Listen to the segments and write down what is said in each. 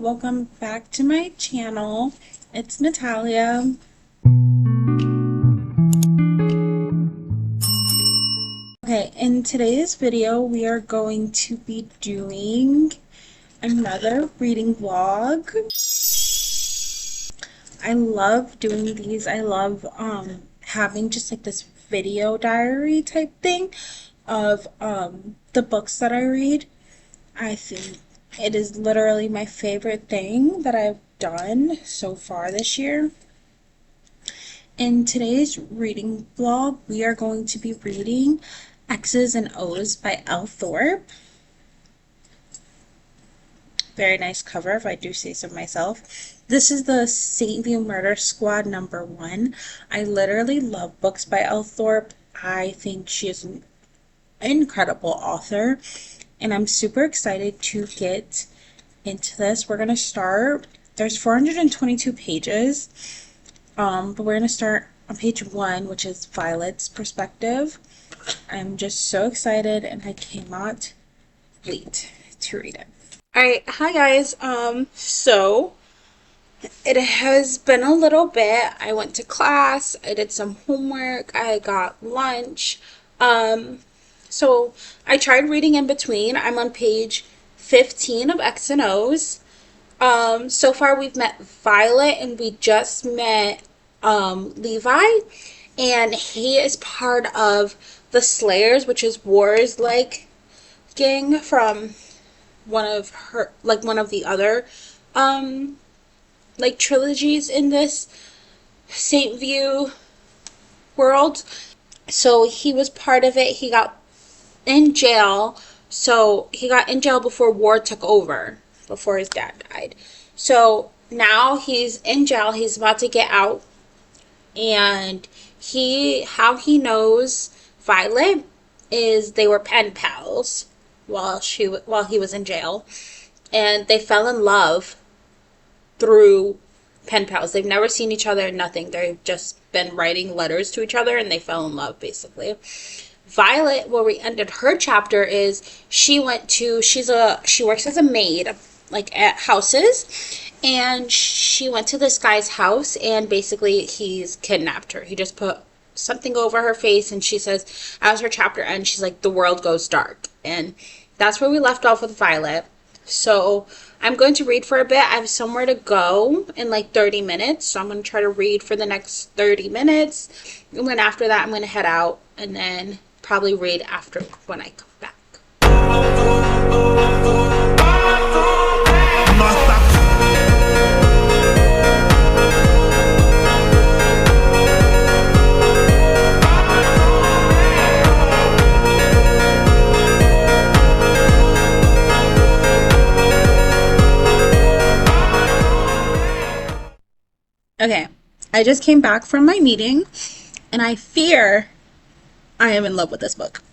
welcome back to my channel. It's Natalia. Okay, in today's video we are going to be doing another reading vlog. I love doing these. I love having just like this video diary type thing of the books that I read. I think it is literally my favorite thing that I've done so far this year. In today's reading vlog, we are going to be reading X's and O's by L. Thorpe. Very nice cover, if I do say so myself. This is the St. View Murder Squad #1. I literally love books by L. Thorpe. I think she is an incredible author, and I'm super excited to get into this. We're going to start, there's 422 pages, but we're going to start on page 1, which is Violet's perspective. I'm just so excited, and I cannot wait to read it. Alright, hi guys. So it has been a little bit. I went to class, I did some homework, I got lunch. So I tried reading in between. I'm on page 15 of X and O's. So far we've met Violet, and we just met Levi, and he is part of the Slayers, which is War's like gang from one of the other like trilogies in this St. View world. So he was part of it. He got in jail. So he got in jail before War took over, before his dad died. So now he's in jail. He's about to get out. And how he knows Violet is they were pen pals while he was in jail. And they fell in love through pen pals. They've never seen each other, nothing. They've just been writing letters to each other, and they fell in love, basically. Violet, where we ended her chapter, is she works as a maid, like at houses, and she went to this guy's house, and basically he's kidnapped her. He just put something over her face, and she says, as her chapter ends, she's like, the world goes dark. And that's where we left off with Violet. So I'm going to read for a bit. I have somewhere to go in like 30 minutes. So I'm going to try to read for the next 30 minutes. And then after that, I'm going to head out and then probably read after when I come back. Okay, I just came back from my meeting, and I fear I am in love with this book.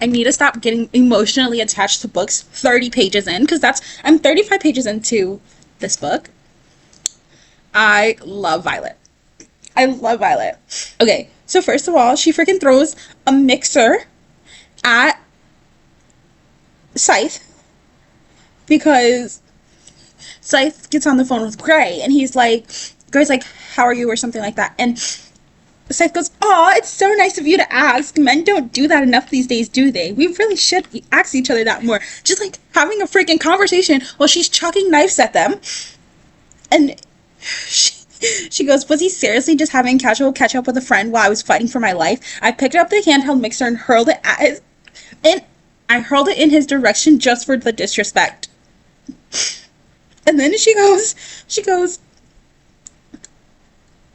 I need to stop getting emotionally attached to books 30 pages in, because I'm 35 pages into this book. I love Violet. I love Violet. Okay, so first of all, she freaking throws a mixer at Scythe, because Scythe gets on the phone with Gray, and he's like, Gray's like, how are you, or something like that, and Scythe goes, "Aw, it's so nice of you to ask. Men don't do that enough these days, do they? We really should ask each other that more." Just like having a freaking conversation while she's chucking knives at them. And she goes, "Was he seriously just having casual catch up with a friend while I was fighting for my life? I picked up the handheld mixer and hurled it at his, and I hurled it in his direction just for the disrespect." And then she goes,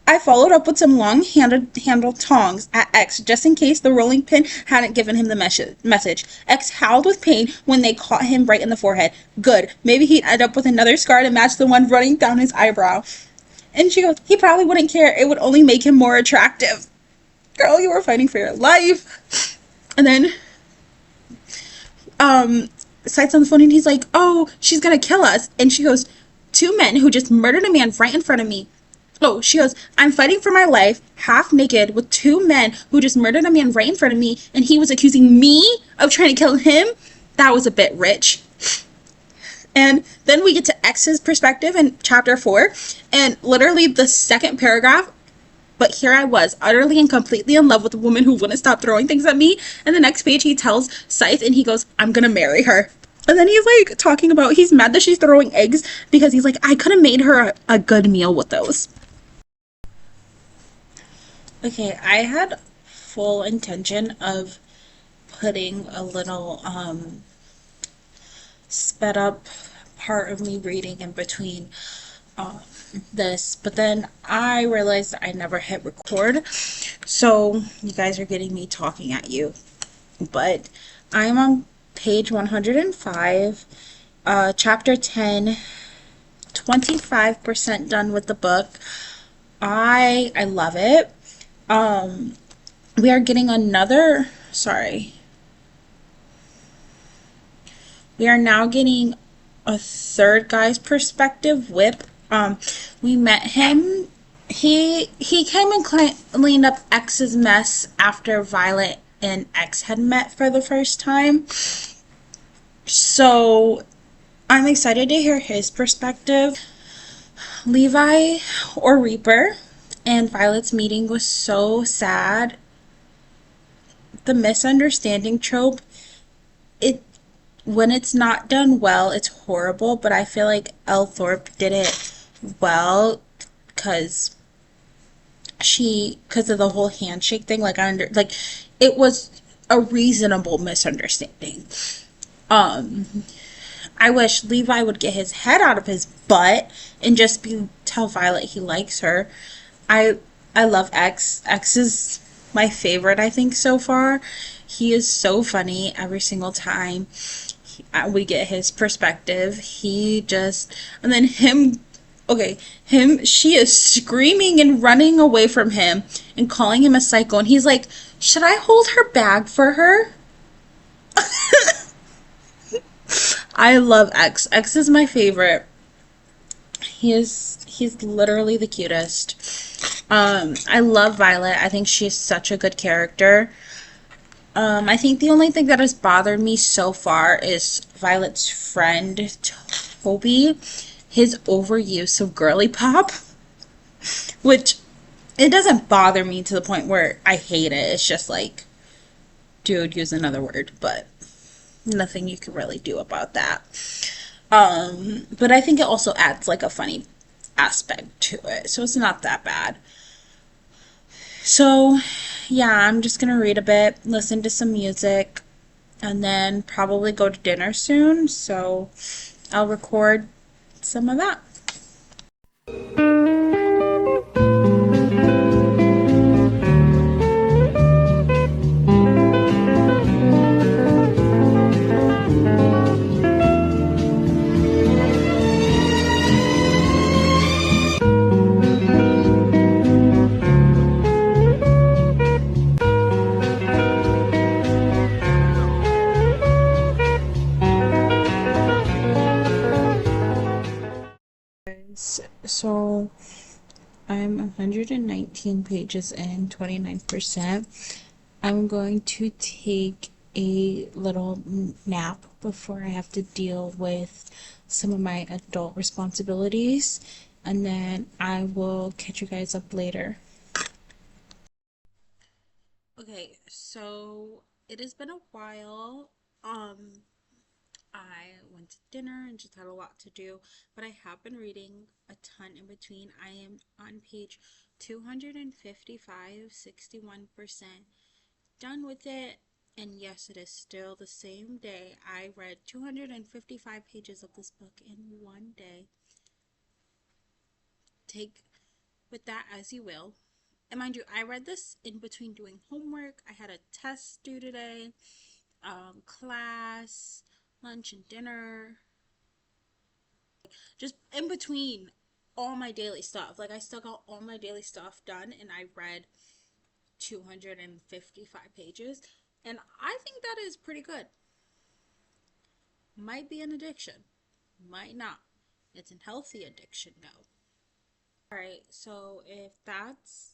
"I followed up with some long-handled tongs at X just in case the rolling pin hadn't given him the message. X howled with pain when they caught him right in the forehead. Good. Maybe he'd end up with another scar to match the one running down his eyebrow." And she goes, "He probably wouldn't care. It would only make him more attractive." Girl, you were fighting for your life. And then, Scythe's on the phone, and he's like, "Oh, she's gonna kill us." And she goes, "Two men who just murdered a man right in front of me." Oh, she goes, "I'm fighting for my life, half naked, with two men who just murdered a man right in front of me, and he was accusing me of trying to kill him? That was a bit rich." And then we get to X's perspective in chapter 4, and literally the second paragraph, but here I was, utterly and completely in love with a woman who wouldn't stop throwing things at me. And the next page, he tells Scythe, and he goes, I'm gonna marry her. And then he's like talking about he's mad that she's throwing eggs because he's like, I could have made her a good meal with those. Okay, I had full intention of putting a little sped up part of me reading in between uh, this, but then I realized I never hit record, so you guys are getting me talking at you. But I'm on page 105, chapter 10, 25% done with the book. I love it. Um, we are getting another, sorry, we are now getting a third guy's perspective, Whip. We met him. He came and cleaned up X's mess after Violet and X had met for the first time. So I'm excited to hear his perspective. Levi or Reaper and Violet's meeting was so sad. The misunderstanding trope, it when it's not done well, it's horrible, but I feel like Elle Thorpe did it well because because of the whole handshake thing, like it was a reasonable misunderstanding. Um, I wish Levi would get his head out of his butt and just tell Violet he likes her. I I love X. X is my favorite, I think, so far. He is so funny every single time we get his perspective. He just, and then him, okay, she is screaming and running away from him and calling him a psycho. And he's like, should I hold her bag for her? I love X. X is my favorite. He's literally the cutest. I love Violet. I think she's such a good character. I think the only thing that has bothered me so far is Violet's friend, Toby, his overuse of girly pop, which it doesn't bother me to the point where I hate it. It's just like, dude, use another word, but nothing you can really do about that. But I think it also adds like a funny aspect to it, so it's not that bad. So, yeah, I'm just gonna read a bit, listen to some music, and then probably go to dinner soon. So, I'll record some of that. So, I'm 119 pages in, 29%. I'm going to take a little nap before I have to deal with some of my adult responsibilities, and then I will catch you guys up later. Okay, so it has been a while. I went to dinner and just had a lot to do, but I have been reading a ton in between. I am on page 255, 61% done with it. And yes, it is still the same day. I read 255 pages of this book in one day. Take with that as you will. And mind you, I read this in between doing homework. I had a test due today, class, lunch, and dinner. Just in between all my daily stuff. Like, I still got all my daily stuff done, and I read 255 pages. And I think that is pretty good. Might be an addiction, might not. It's a healthy addiction, though. Alright, so if that's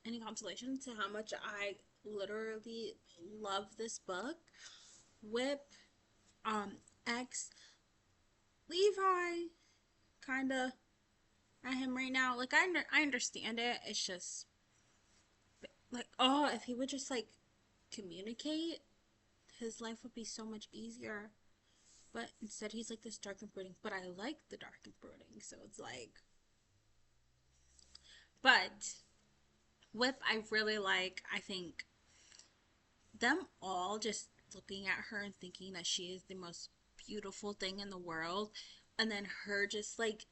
any consolation to how much I literally love this book, Whip, X, Levi kind of at him right now. Like I understand it. It's just like, oh, if he would just like communicate, his life would be so much easier. But instead, he's like this dark and brooding. But I like the dark and brooding, so it's like. But with I really like, I think them all just looking at her and thinking that she is the most beautiful thing in the world, and then her just like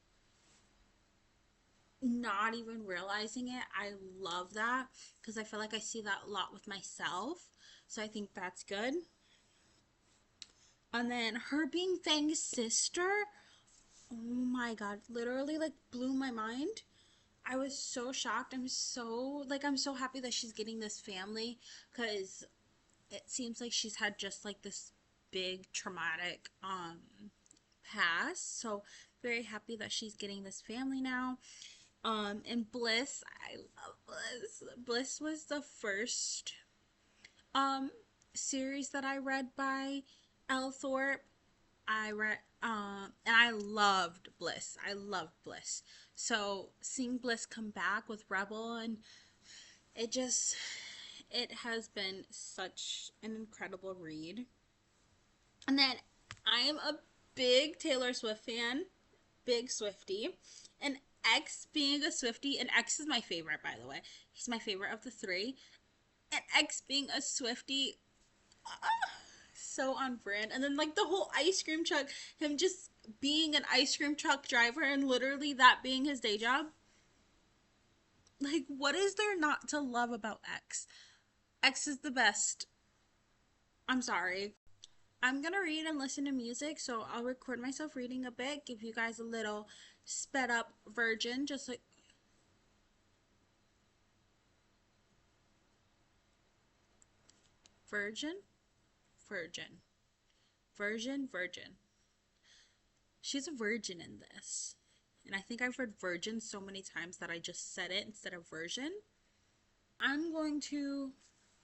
not even realizing it. I love that because I feel like I see that a lot with myself. So I think that's good. And then her being Fang's sister, oh my god, literally like blew my mind. I was so shocked. I'm so happy that she's getting this family because it seems like she's had just like this big traumatic past. So very happy that she's getting this family now. And Bliss, I love Bliss. Bliss was the first um series that I read by L. Thorpe. I read and I loved Bliss. I loved Bliss. So seeing Bliss come back with Rebel, and it just it has been such an incredible read. And then I am a big Taylor Swift fan, big Swiftie. And X being a Swiftie, and X is my favorite, by the way. He's my favorite of the three. And X being a Swiftie, so on brand. And then, like, the whole ice cream truck, him just being an ice cream truck driver and literally that being his day job. Like, what is there not to love about X? X is the best. I'm sorry. I'm gonna read and listen to music, so I'll record myself reading a bit, give you guys a little sped up version, just like virgin, virgin, virgin. She's a virgin in this. And I think I've read virgin so many times that I just said it instead of version. I'm going to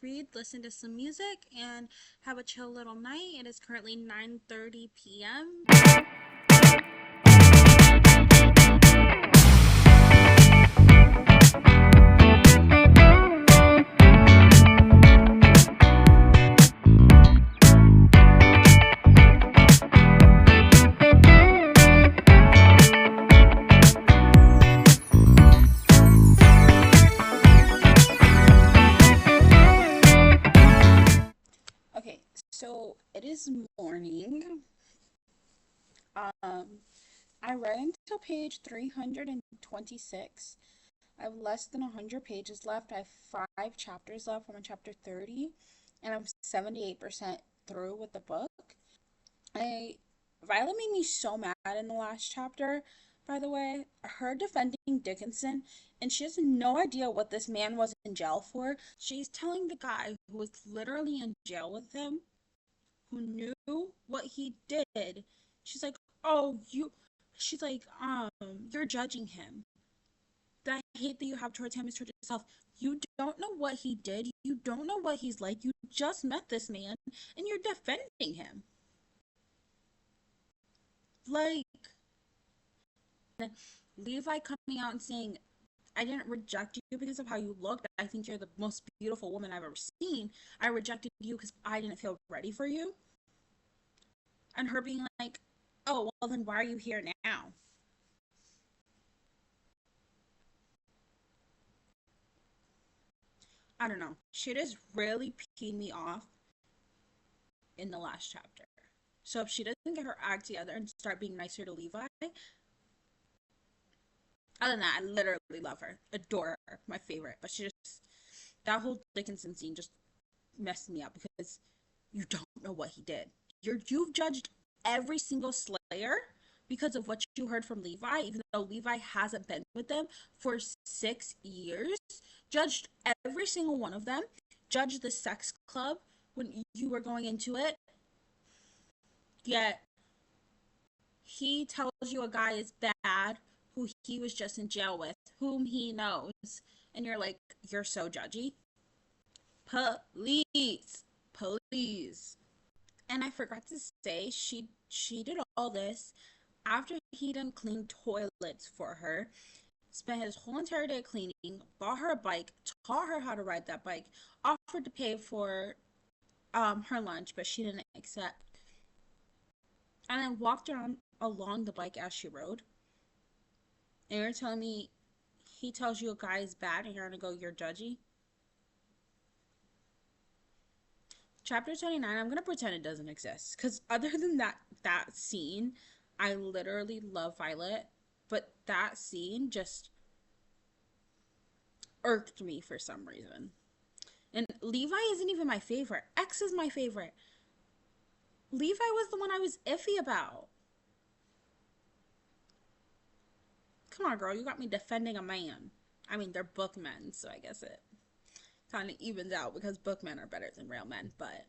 read, listen to some music, and have a chill little night. It is currently 9:30 p.m. Okay, so it is morning. Um, I read until page 326. I have less than 100 pages left. I have 5 chapters left. I'm on chapter 30, and I'm 78% through with the book. I Violet made me so mad in the last chapter, by the way. Her defending Dickinson, and she has no idea what this man was in jail for. She's telling the guy who was literally in jail with him, who knew what he did. She's like, "Oh, she's like, you're judging him. That hate that you have towards him is towards yourself. You don't know what he did. You don't know what he's like. You just met this man and you're defending him." Like, Levi coming out and saying, "I didn't reject you because of how you looked. I think you're the most beautiful woman I've ever seen. I rejected you because I didn't feel ready for you." And her being like, "Oh, well, then why are you here now?" I don't know. She just really peed me off in the last chapter. So if she doesn't get her act together and start being nicer to Levi, other than that, I literally love her, adore her, my favorite. But she just that whole Dickinson scene just messed me up because you don't know what he did. You've judged every single Slayer because of what you heard from Levi, even though Levi hasn't been with them for 6 years. Judged every single one of them. Judged the sex club when you were going into it. Yet he tells you a guy is bad who he was just in jail with, whom he knows, and you're like, you're so judgy. Police, police. And I forgot to say, she did all this After he done cleaned toilets for her, spent his whole entire day cleaning, bought her a bike, taught her how to ride that bike, offered to pay for her lunch, but she didn't accept, and then walked around along the bike as she rode. And you're telling me he tells you a guy is bad and you're gonna go, you're judgy? Chapter 29, I'm gonna pretend it doesn't exist, because other than that scene, I literally love Violet, but that scene just irked me for some reason. And Levi isn't even my favorite. X is my favorite. Levi was the one I was iffy about. Come on, girl, you got me defending a man. I mean, they're book men, so I guess it kind of evens out because book men are better than real men, but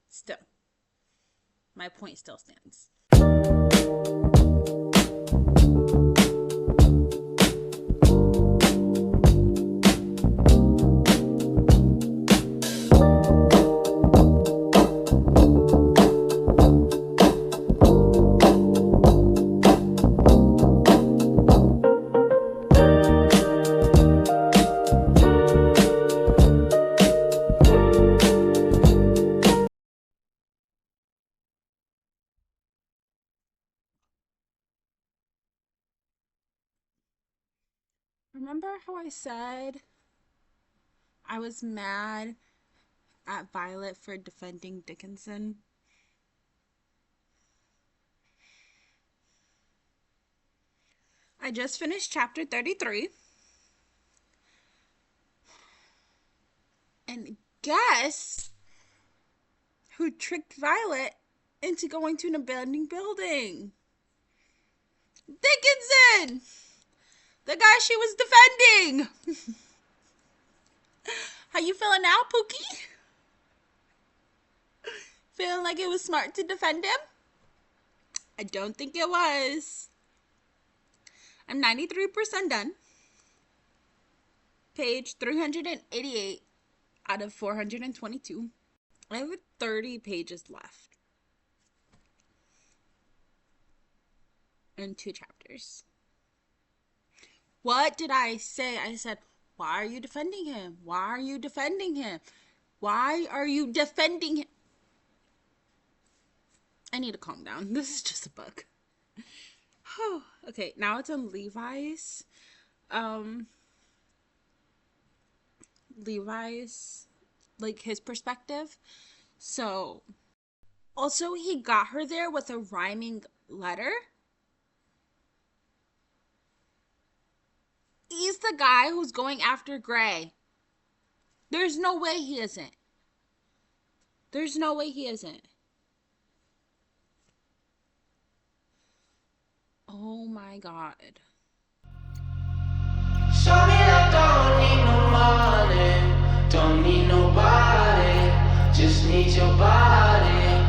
still, my point still stands. Remember how I said I was mad at Violet for defending Dickinson? I just finished chapter 33. And guess who tricked Violet into going to an abandoned building? Dickinson! The guy she was defending! How you feeling now, Pookie? Feeling like it was smart to defend him? I don't think it was. I'm 93% done. Page 388 out of 422. I have 30 pages left. And 2 chapters. What did I say? I said, why are you defending him? Why are you defending him? Why are you defending him? I need to calm down. This is just a book. Okay, now it's on Levi's. Levi's, like, his perspective. So, also, he got her there with a rhyming letter. He's the guy who's going after Gray. There's no way he isn't. There's no way he isn't. Oh my God. Show me I don't need no money, don't need nobody, just need your body.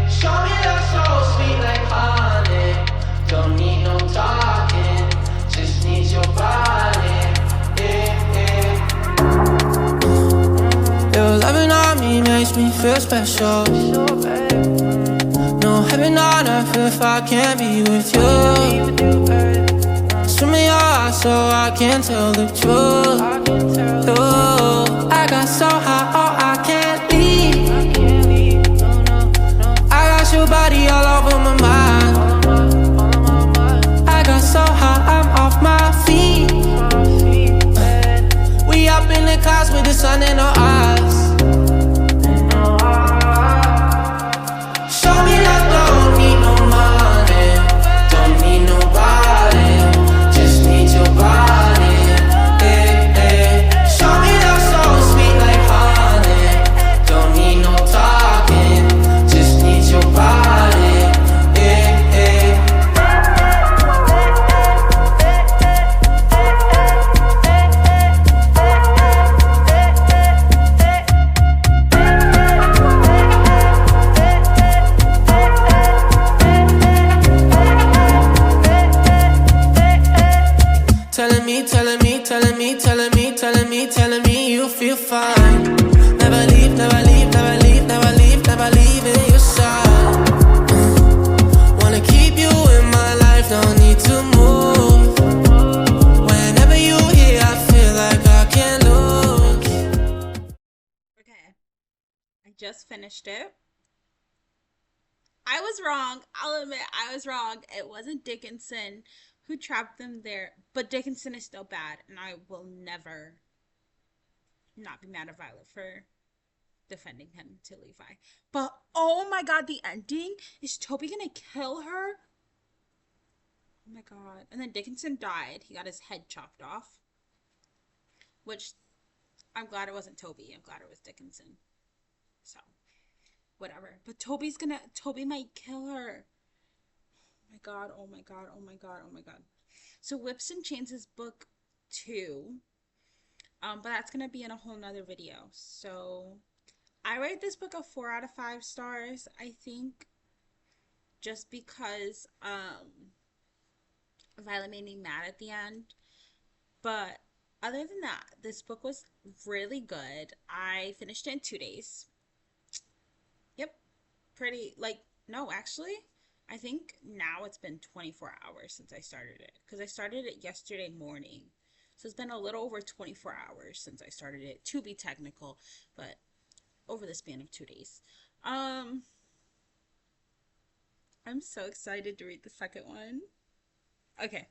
Show me that so sweet like honey, don't need no talking, just need your body. Your loving on me makes me feel special. No heaven on earth if I can't be with you. Swim in your eyes so I can tell the truth. I got so high, oh I can't leave. I got your body all over my mind. I got so high, I'm off my feet. We up in the clouds with the sun in our eyes. Show me that don't need no money, don't need nobody, just need your body. Show me that so sweet like honey. almost finished it. I was wrong. I'll admit I was wrong. It wasn't Dickinson who trapped them there, but Dickinson is still bad, and I will never not be mad at Violet for defending him to Levi. But oh my god, the ending, is Toby gonna kill her? Oh my god. And then Dickinson died. He got his head chopped off, which I'm glad it wasn't Toby. I'm glad it was Dickinson. So, whatever. But Toby might kill her. Oh my god, oh my god, oh my god, oh my god. So Whips and Chains is book 2. But that's gonna be in a whole nother video. So I rate this book a 4 out of 5 stars, I think, just because Violet made me mad at the end. But other than that, this book was really good. I finished it in 2 days. Yep. Pretty, like, no, actually, I think now it's been 24 hours since I started it. Because I started it yesterday morning. So it's been a little over 24 hours since I started it, to be technical, but over the span of 2 days. Um, I'm so excited to read the second one. Okay,